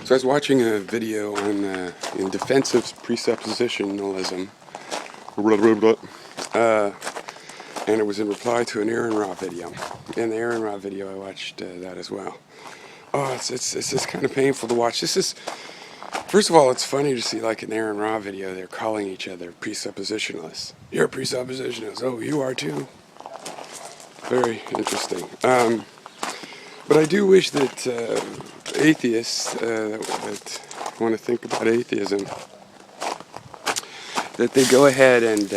So I was watching a video on in defense of presuppositionalism, and it was in reply to an Aaron Ra video. In the Aaron Ra video, I watched that as well. Oh, it's just kind of painful to watch. First of all, it's funny to see, like in the Aaron Ra video, they're calling each other presuppositionalists. You're a presuppositionalist. Oh, you are too. Very interesting. But I do wish that atheists that want to think about atheism, that they go ahead and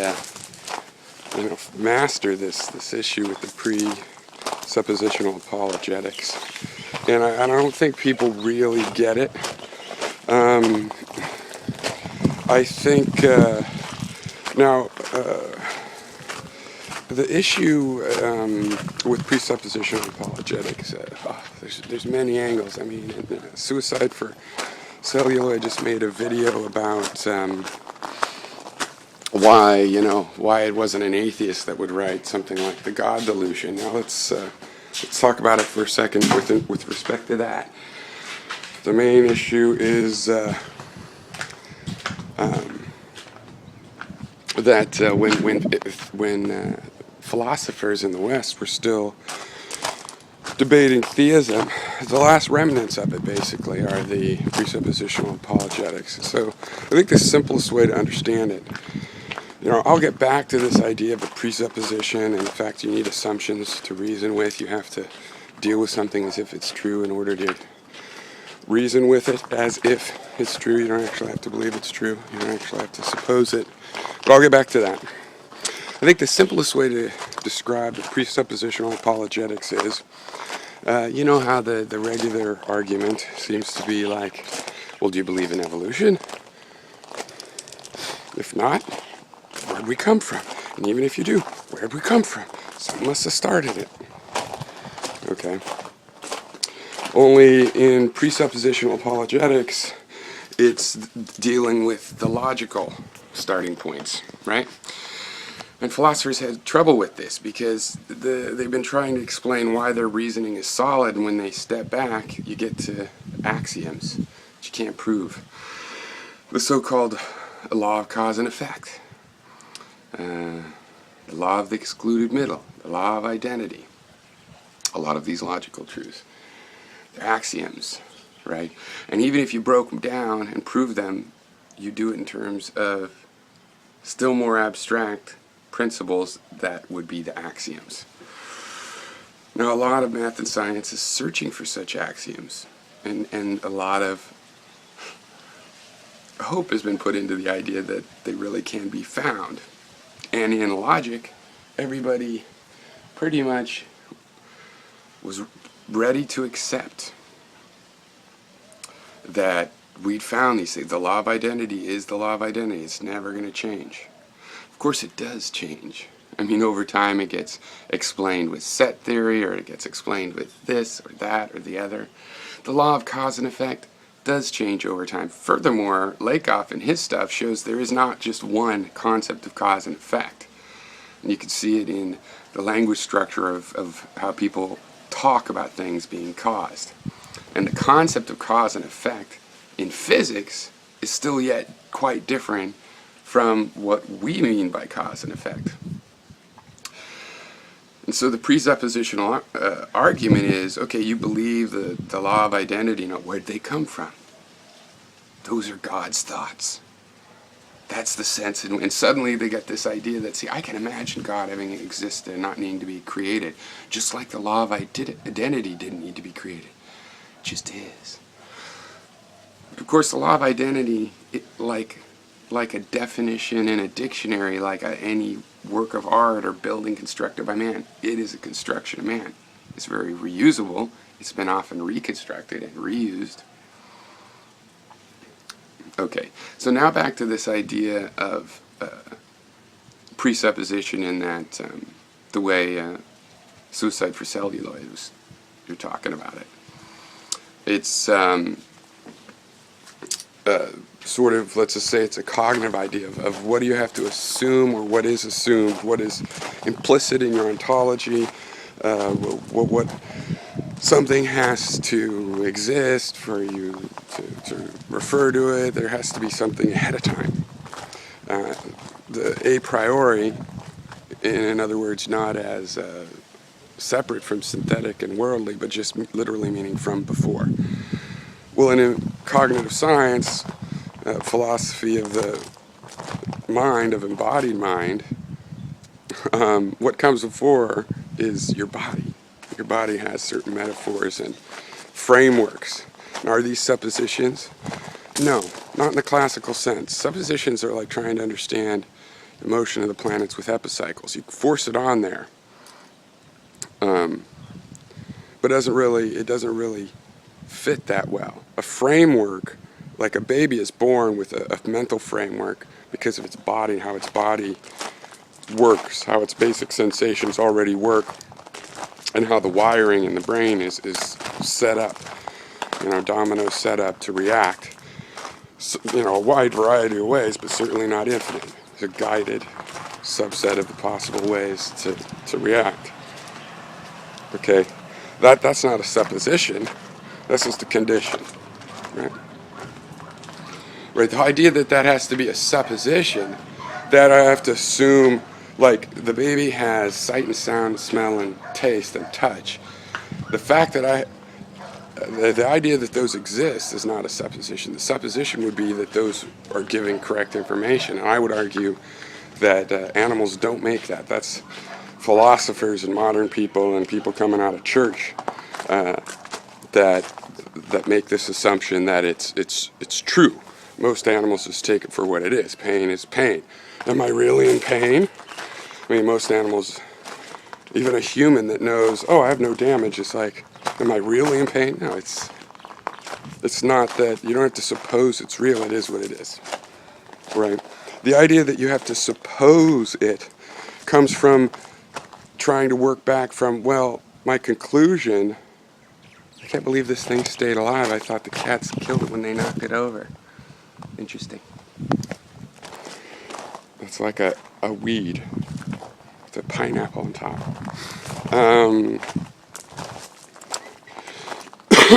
master this issue with the presuppositional apologetics. And I don't think people really get it. I think the issue with presuppositional apologetics, there's many angles. I mean, Suicide for Celluloid just made a video about why it wasn't an atheist that would write something like the God Delusion. Now let's talk about it for a second with respect to that. The main issue is that when philosophers in the West were still debating theism, the last remnants of it basically are the presuppositional apologetics. So I think the simplest way to understand it, I'll get back to this idea of a presupposition and the fact you need assumptions to reason with. You have to deal with something as if it's true in order to reason with it as if it's true. You don't actually have to believe it's true. You don't actually have to suppose it. But I'll get back to that. I think the simplest way to describe the presuppositional apologetics is, you know how the regular argument seems to be like, well, do you believe in evolution? If not, where'd we come from? And even if you do, where'd we come from? Someone must have started it. Okay. Only in presuppositional apologetics, it's dealing with the logical starting points, right? And philosophers had trouble with this because they've been trying to explain why their reasoning is solid, and when they step back, you get to axioms that you can't prove. The so-called law of cause and effect, the law of the excluded middle, the law of identity, a lot of these logical truths. They're axioms, right? And even if you broke them down and proved them, you do it in terms of still more abstract principles that would be the axioms. Now, a lot of math and science is searching for such axioms, and a lot of hope has been put into the idea that they really can be found. And in logic, everybody pretty much was ready to accept that we'd found these things. The law of identity is the law of identity. It's never going to change. Of course it does change. I mean, over time it gets explained with set theory, or it gets explained with this or that or the other. The law of cause and effect does change over time. Furthermore, Lakoff in his stuff shows there is not just one concept of cause and effect. And you can see it in the language structure of how people talk about things being caused. And the concept of cause and effect in physics is still yet quite different from what we mean by cause and effect. And so the presuppositional argument is, okay, you believe the law of identity. Now, where'd they come from? Those are God's thoughts. That's the sense. And suddenly they get this idea that, see, I can imagine God having existed and not needing to be created, just like the law of identity didn't need to be created. It just is. Of course, the law of identity, like a definition in a dictionary, like any work of art or building constructed by man, it is a construction of man. It's very reusable. It's been often reconstructed and reused. Okay, so now back to this idea of presupposition in that the way Suicide for Celluloid was, you're talking about it. It's sort of, let's just say it's a cognitive idea of what do you have to assume, or what is assumed, what is implicit in your ontology, what something has to exist for you to refer to it. There has to be something ahead of time. The a priori, in other words, not as separate from synthetic and worldly, but just literally meaning from before. Well, in cognitive science, philosophy of the mind, of embodied mind, what comes before is your body. Your body has certain metaphors and frameworks. And are these suppositions? No, not in the classical sense. Suppositions are like trying to understand the motion of the planets with epicycles. You force it on there, but it doesn't really fit that well. A framework, like a baby is born with a mental framework because of its body, how its body works, how its basic sensations already work, and how the wiring in the brain is set up, domino set up to react, so, a wide variety of ways, but certainly not infinite. It's a guided subset of the possible ways to react. Okay, that's not a supposition, that's just a condition, right? Right, the idea that has to be a supposition, that I have to assume, like, the baby has sight and sound, smell and taste and touch. The fact that the idea that those exist is not a supposition. The supposition would be that those are giving correct information. And I would argue that animals don't make that. That's philosophers and modern people and people coming out of church that make this assumption that it's true. Most animals just take it for what it is. Pain is pain. Am I really in pain? I mean, most animals, even a human that knows, oh, I have no damage, it's like, am I really in pain? No, it's not that. You don't have to suppose it's real. It is what it is, right? The idea that you have to suppose it comes from trying to work back from, well, my conclusion, I can't believe this thing stayed alive. I thought the cats killed it when they knocked it over. Interesting. It's like a weed with a pineapple on top.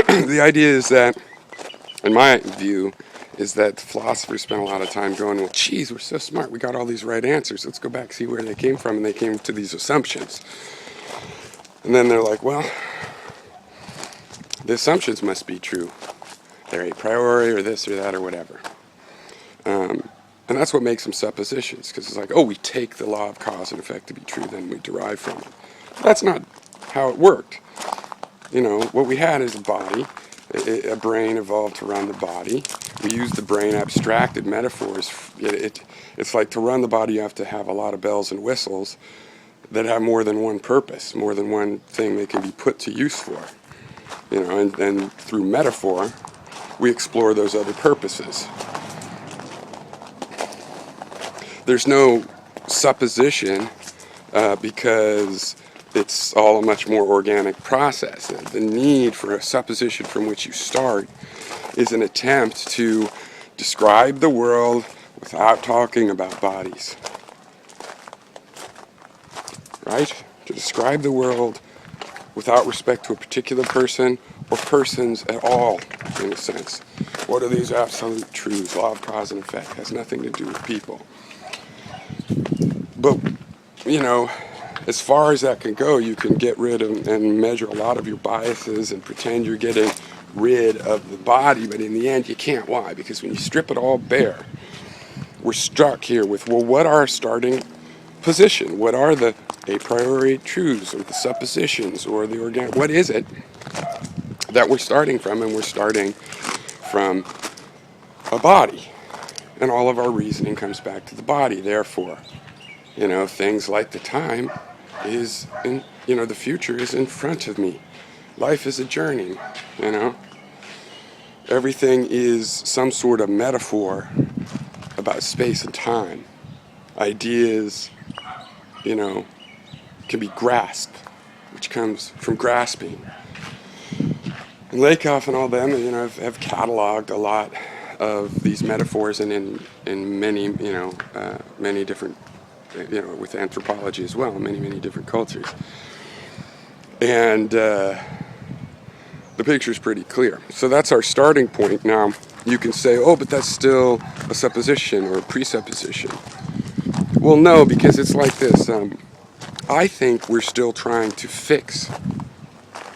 The idea is that, in my view, is that philosophers spent a lot of time going, well, geez, we're so smart. We got all these right answers. Let's go back and see where they came from. And they came to these assumptions. And then they're like, well, the assumptions must be true. They're a priori or this or that or whatever. And that's what makes them suppositions, because it's like, oh, we take the law of cause and effect to be true, then we derive from it. That's not how it worked. What we had is a body. A brain evolved to run the body. We use the brain abstracted metaphors. It's like to run the body, you have to have a lot of bells and whistles that have more than one purpose, more than one thing they can be put to use for. And through metaphor, we explore those other purposes. There's no supposition because it's all a much more organic process. The need for a supposition from which you start is an attempt to describe the world without talking about bodies. Right? To describe the world without respect to a particular person or persons at all, in a sense. What are these absolute truths? Law of cause and effect has nothing to do with people. But, as far as that can go, you can get rid of and measure a lot of your biases and pretend you're getting rid of the body, but in the end you can't. Why? Because when you strip it all bare, we're struck here with, well, what are our starting position? What are the a priori truths or the suppositions or the organic? What is it that we're starting from? And we're starting from a body. And all of our reasoning comes back to the body. Therefore, things like the time is in, the future is in front of me. Life is a journey, Everything is some sort of metaphor about space and time. Ideas, can be grasped, which comes from grasping. And Lakoff and all them, have cataloged a lot of these metaphors and in many, many different, with anthropology as well, many different cultures. And the picture's pretty clear. So that's our starting point. Now, you can say, oh, but that's still a supposition or a presupposition. Well, no, because it's like this. I think we're still trying to fix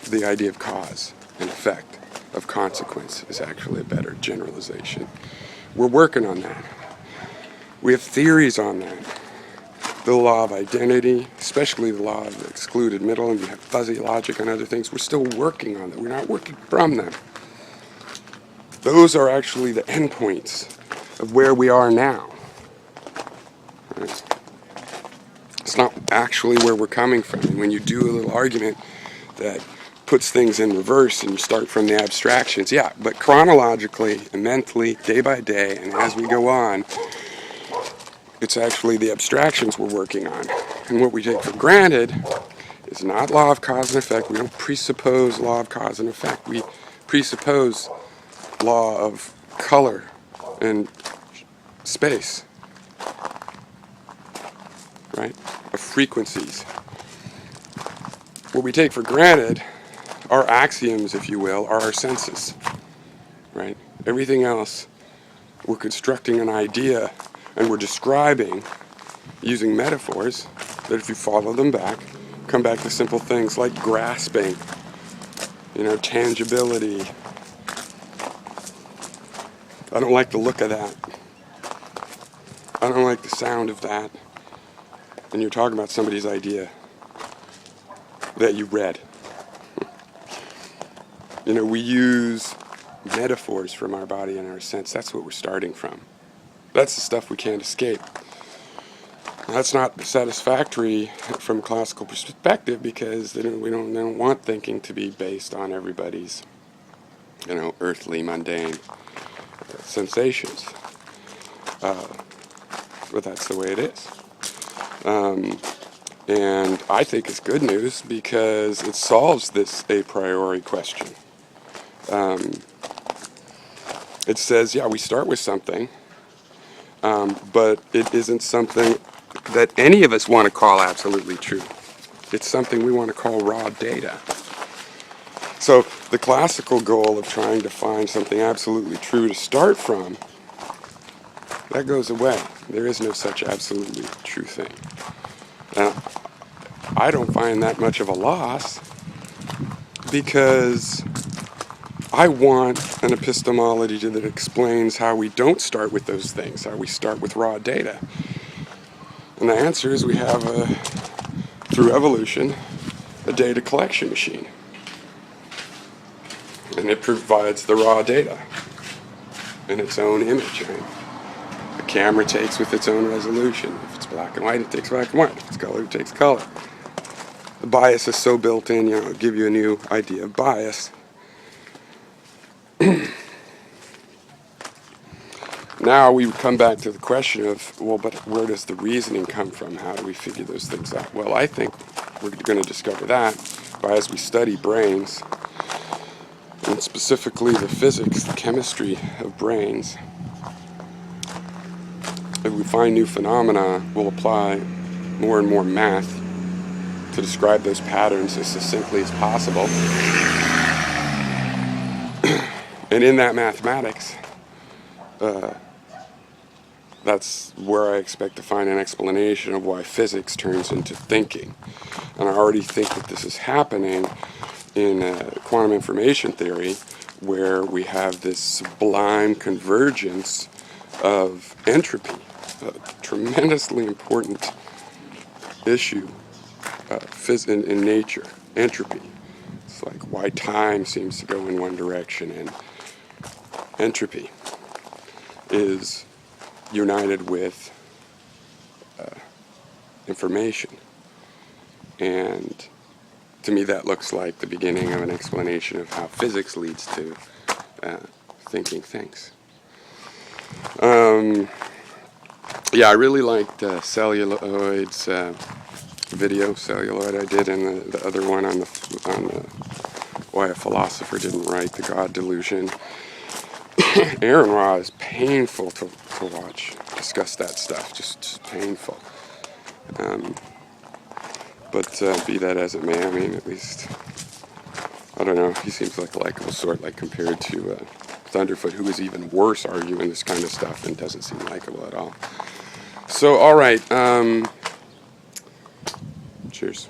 the idea of cause and effect, of consequence is actually a better generalization. We're working on that. We have theories on that. The law of identity, especially the law of the excluded middle, and you have fuzzy logic and other things. We're still working on them. We're not working from them. Those are actually the endpoints of where we are now. Right? It's not actually where we're coming from. And when you do a little argument that puts things in reverse and you start from the abstractions, yeah, but chronologically and mentally, day by day, and as we go on, it's actually the abstractions we're working on. And what we take for granted is not law of cause and effect. We don't presuppose law of cause and effect. We presuppose law of color and space, right? Of frequencies. What we take for granted, our axioms, if you will, are our senses, right? Everything else, we're constructing an idea and we're describing using metaphors that, if you follow them back, come back to simple things like grasping, tangibility. I don't like the look of that. I don't like the sound of that. And you're talking about somebody's idea that you read. We use metaphors from our body and our sense. That's what we're starting from. That's the stuff we can't escape. That's not satisfactory from a classical perspective because they don't want thinking to be based on everybody's, earthly, mundane sensations. But that's the way it is. And I think it's good news because it solves this a priori question. It says, yeah, we start with something, but it isn't something that any of us want to call absolutely true. It's something we want to call raw data. So the classical goal of trying to find something absolutely true to start from, that goes away. There is no such absolutely true thing. Now, I don't find that much of a loss because I want an epistemology that explains how we don't start with those things, how we start with raw data. And the answer is we have, through evolution, a data collection machine. And it provides the raw data in its own image. Right? The camera takes with its own resolution. If it's black and white, it takes black and white. If it's color, it takes color. The bias is so built in, it'll give you a new idea of bias. Now we come back to the question of, well, but where does the reasoning come from? How do we figure those things out? Well, I think we're going to discover that as we study brains, and specifically the physics, the chemistry of brains. If we find new phenomena, we'll apply more and more math to describe those patterns as succinctly as possible. And in that mathematics, that's where I expect to find an explanation of why physics turns into thinking. And I already think that this is happening in quantum information theory, where we have this sublime convergence of entropy, a tremendously important issue in nature, entropy. It's like why time seems to go in one direction, and entropy is united with information. And to me that looks like the beginning of an explanation of how physics leads to thinking things. Yeah, I really liked Celluloid's video, Celluloid I did, and the other one on the why a philosopher didn't write, the God Delusion. Aaron Ra is painful to watch, discuss that stuff, just painful. But be that as it may, I mean, at least I don't know, he seems like a likable sort, like compared to Thunderfoot, who is even worse arguing this kind of stuff and doesn't seem likable at all. So, all right, cheers.